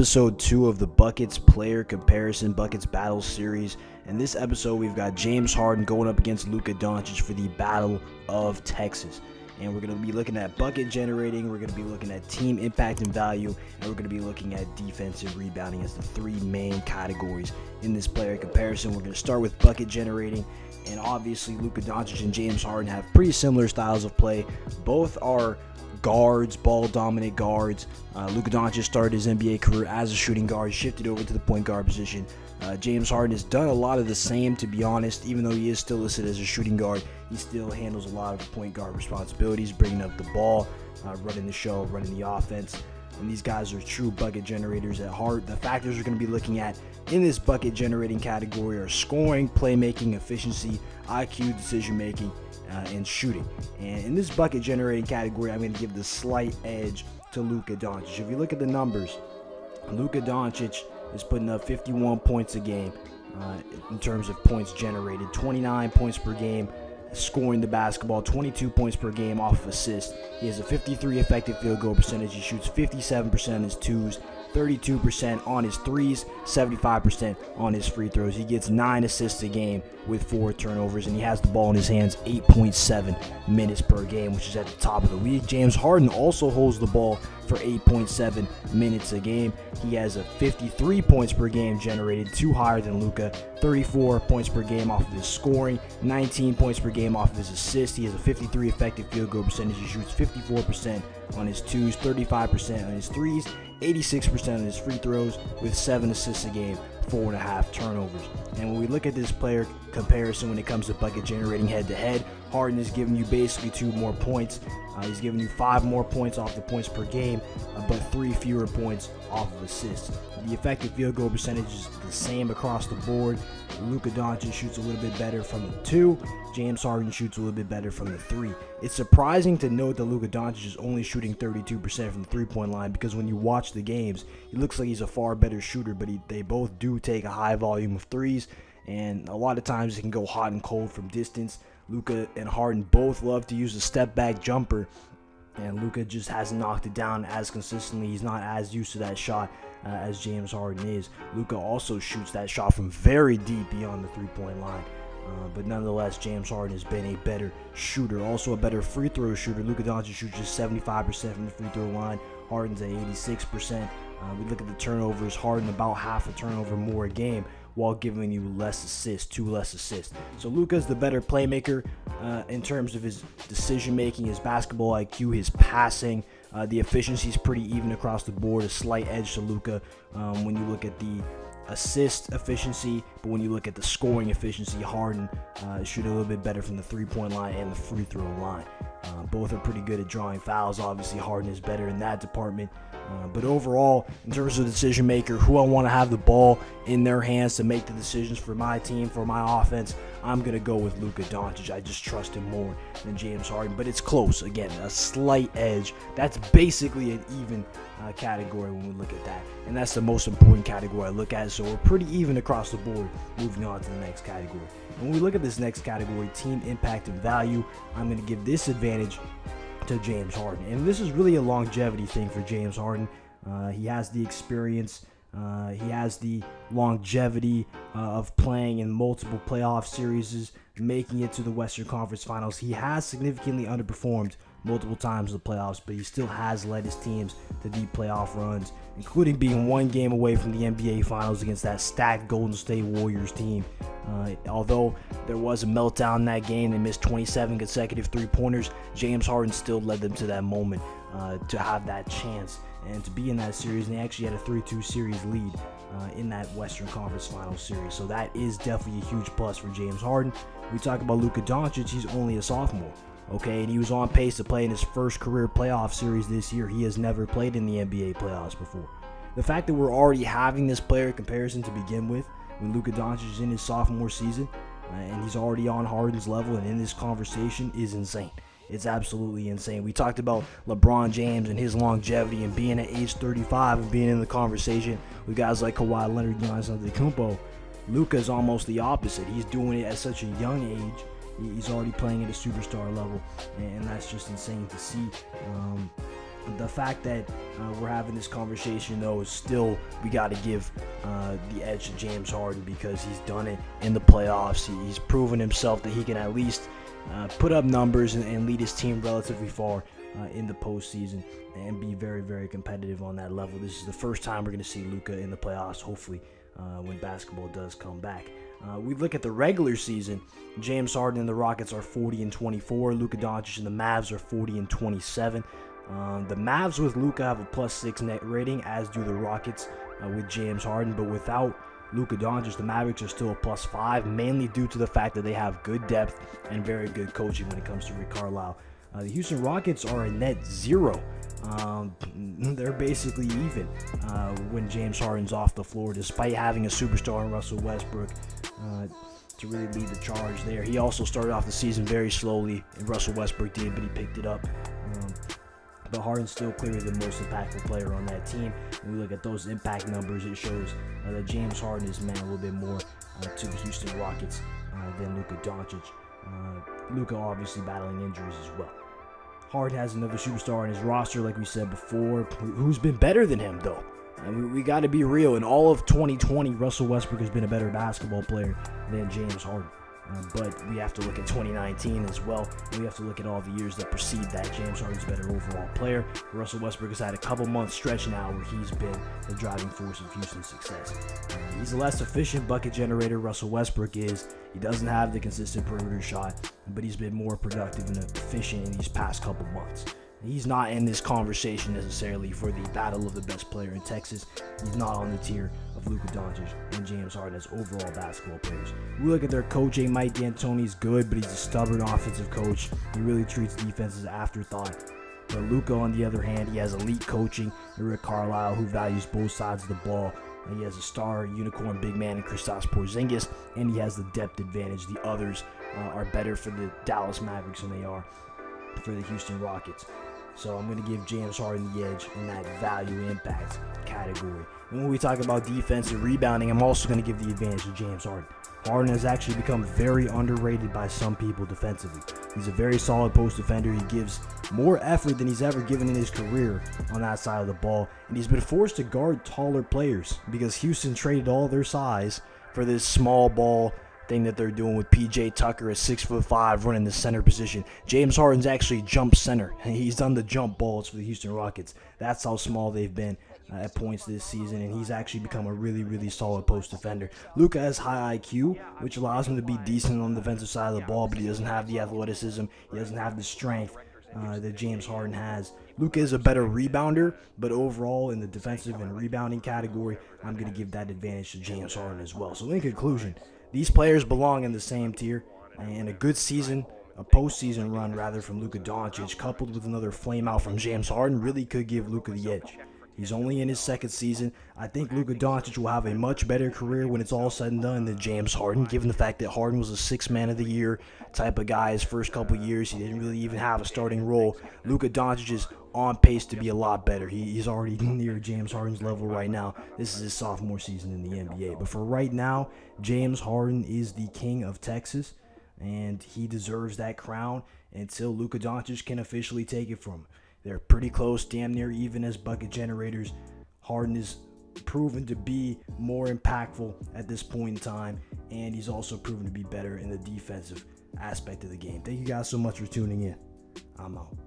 episode 2 of the Buckets Player Comparison Buckets Battle Series. In this episode, we've got James Harden going up against Luka Doncic for the Battle of Texas. And we're going to be looking at bucket generating, we're going to be looking at team impact and value, and we're going to be looking at defensive rebounding as the three main categories in this player comparison. We're going to start with bucket generating, and obviously Luka Doncic and James Harden have pretty similar styles of play. Both are guards, ball-dominant guards. Luka Doncic started his NBA career as a shooting guard, shifted over to the point guard position. James Harden has done a lot of the same, to be honest. Even though he is still listed as a shooting guard, he still handles a lot of point guard responsibilities, bringing up the ball, running the show, running the offense. And these guys are true bucket generators at heart. The factors we're going to be looking at in this bucket generating category are scoring, playmaking, efficiency, IQ, decision making, and shooting. And in this bucket generating category, I'm going to give the slight edge to Luka Doncic. If you look at the numbers, Luka Doncic is putting up 51 points a game in terms of points generated, 29 points per game scoring the basketball, 22 points per game off of assists. He has a 53 effective field goal percentage. He shoots 57% on his twos, 32% on his threes, 75% on his free throws. He gets 9 assists a game with 4 turnovers, and he has the ball in his hands 8.7 minutes per game, which is at the top of the league. James Harden also holds the ball for 8.7 minutes a game. He has a 53 points per game generated, 2 higher than Luka, 34 points per game off of his scoring, 19 points per game off of his assists. He has a 53 effective field goal percentage. He shoots 54% on his twos, 35% on his threes, 86% on his free throws, with 7 assists a game, 4.5 turnovers. And when we look at this player comparison when it comes to bucket generating head-to-head, Harden is giving you basically 2 more points. He's giving you 5 more points off the points per game, but 3 fewer points off of assists. The effective field goal percentage is the same across the board. Luka Doncic shoots a little bit better from the 2. James Harden shoots a little bit better from the 3. It's surprising to note that Luka Doncic is only shooting 32% from the three-point line, because when you watch the games, he looks like he's a far better shooter, but they both do take a high volume of threes, and a lot of times it can go hot and cold from distance. Luka and Harden both love to use a step-back jumper, and Luka just hasn't knocked it down as consistently. He's not as used to that shot as James Harden is. Luka also shoots that shot from very deep beyond the three-point line. But nonetheless, James Harden has been a better shooter, also a better free throw shooter. Luka Doncic shoots just 75% from the free throw line. Harden's at 86%. We look at the turnovers. Harden about half a turnover more a game, while giving you less assists, 2 less assists. So Luka's the better playmaker in terms of his decision-making, his basketball IQ, his passing. The efficiency is pretty even across the board, a slight edge to Luka when you look at the assist efficiency, but when you look at the scoring efficiency, Harden is shooting a little bit better from the three-point line and the free throw line. Both are pretty good at drawing fouls. Obviously, Harden is better in that department. But overall, in terms of decision maker, who I want to have the ball in their hands to make the decisions for my team, for my offense, I'm going to go with Luka Doncic. I just trust him more than James Harden. But it's close. Again, a slight edge. That's basically an even category when we look at that. And that's the most important category I look at. So we're pretty even across the board. Moving on to the next category. When we look at this next category, team impact and value, I'm going to give this advantage to James Harden. And this is really a longevity thing for James Harden. He has the experience. He has the longevity of playing in multiple playoff series, making it to the Western Conference Finals. He has significantly underperformed multiple times in the playoffs, but he still has led his teams to deep playoff runs, including being 1 game away from the NBA Finals against that stacked Golden State Warriors team. Although there was a meltdown in that game, they missed 27 consecutive three-pointers, James Harden still led them to that moment to have that chance and to be in that series. And they actually had a 3-2 series lead in that Western Conference Finals series. So that is definitely a huge plus for James Harden. We talk about Luka Doncic, he's only a sophomore. Okay, and he was on pace to play in his first career playoff series this year. He has never played in the NBA playoffs before. The fact that we're already having this player comparison to begin with, when Luka Doncic is in his sophomore season, and he's already on Harden's level and in this conversation, is insane. It's absolutely insane. We talked about LeBron James and his longevity and being at age 35 and being in the conversation with guys like Kawhi Leonard, Giannis Antetokounmpo. Luka's almost the opposite. He's doing it at such a young age. He's already playing at a superstar level, and that's just insane to see. The fact that we're having this conversation, though, is still, we got to give the edge to James Harden because he's done it in the playoffs. He's proven himself that he can at least put up numbers and lead his team relatively far in the postseason and be very, very competitive on that level. This is the first time we're going to see Luka in the playoffs, hopefully, when basketball does come back. We look at the regular season. James Harden and the Rockets are 40-24. Luka Doncic and the Mavs are 40-27. The Mavs with Luka have a +6 net rating, as do the Rockets with James Harden. But without Luka Doncic, the Mavericks are still a +5, mainly due to the fact that they have good depth and very good coaching when it comes to Rick Carlisle. The Houston Rockets are a net 0. They're basically even when James Harden's off the floor, despite having a superstar in Russell Westbrook to really lead the charge there. He also started off the season very slowly, and Russell Westbrook did, but he picked it up. But Harden's still clearly the most impactful player on that team. When we look at those impact numbers, it shows that James Harden is meant a little bit more to the Houston Rockets than Luka Doncic. Luka obviously battling injuries as well. Harden has another superstar on his roster, like we said before, who's been better than him, though. I mean, we got to be real. In all of 2020, Russell Westbrook has been a better basketball player than James Harden. But we have to look at 2019 as well, and we have to look at all the years that precede that. James Harden's a better overall player. Russell Westbrook has had a couple months stretch now where he's been the driving force of Houston's success. He's a less efficient bucket generator. Russell Westbrook is. He doesn't have the consistent perimeter shot, but he's been more productive and efficient in these past couple months. He's not in this conversation necessarily for the battle of the best player in Texas. He's not on the tier of Luka Doncic and James Harden as overall basketball players. We look at their coaching. Mike D'Antoni's good, but he's a stubborn offensive coach. He really treats defense as an afterthought. But Luka, on the other hand, he has elite coaching and Rick Carlisle, who values both sides of the ball. And he has a star unicorn big man in Kristaps Porzingis, and he has the depth advantage. The others are better for the Dallas Mavericks than they are for the Houston Rockets. So I'm going to give James Harden the edge in that value impact category. And when we talk about defensive rebounding, I'm also going to give the advantage to James Harden. Harden has actually become very underrated by some people defensively. He's a very solid post defender. He gives more effort than he's ever given in his career on that side of the ball. And he's been forced to guard taller players because Houston traded all their size for this small ball thing that they're doing with PJ Tucker at 6'5" running the center position. James Harden's actually jump center. He's done the jump balls for the Houston Rockets. That's how small they've been at points this season, and he's actually become a really, really solid post defender. Luka has high IQ, which allows him to be decent on the defensive side of the ball, but he doesn't have the athleticism. He doesn't have the strength that James Harden has. Luka is a better rebounder, but overall in the defensive and rebounding category, I'm going to give that advantage to James Harden as well. So in conclusion, these players belong in the same tier, and a good season, a postseason run rather, from Luka Doncic, coupled with another flame out from James Harden, really could give Luka the edge. He's only in his second season. I think Luka Doncic will have a much better career when it's all said and done than James Harden, given the fact that Harden was a sixth man of the year type of guy his first couple years. He didn't really even have a starting role. Luka Doncic is on pace to be a lot better. He's already near James Harden's level right now. This is his sophomore season in the NBA. But for right now, James Harden is the king of Texas, and he deserves that crown until Luka Doncic can officially take it from him. They're pretty close, damn near even as bucket generators. Harden is proven to be more impactful at this point in time, and he's also proven to be better in the defensive aspect of the game. Thank you guys so much for tuning in. I'm out.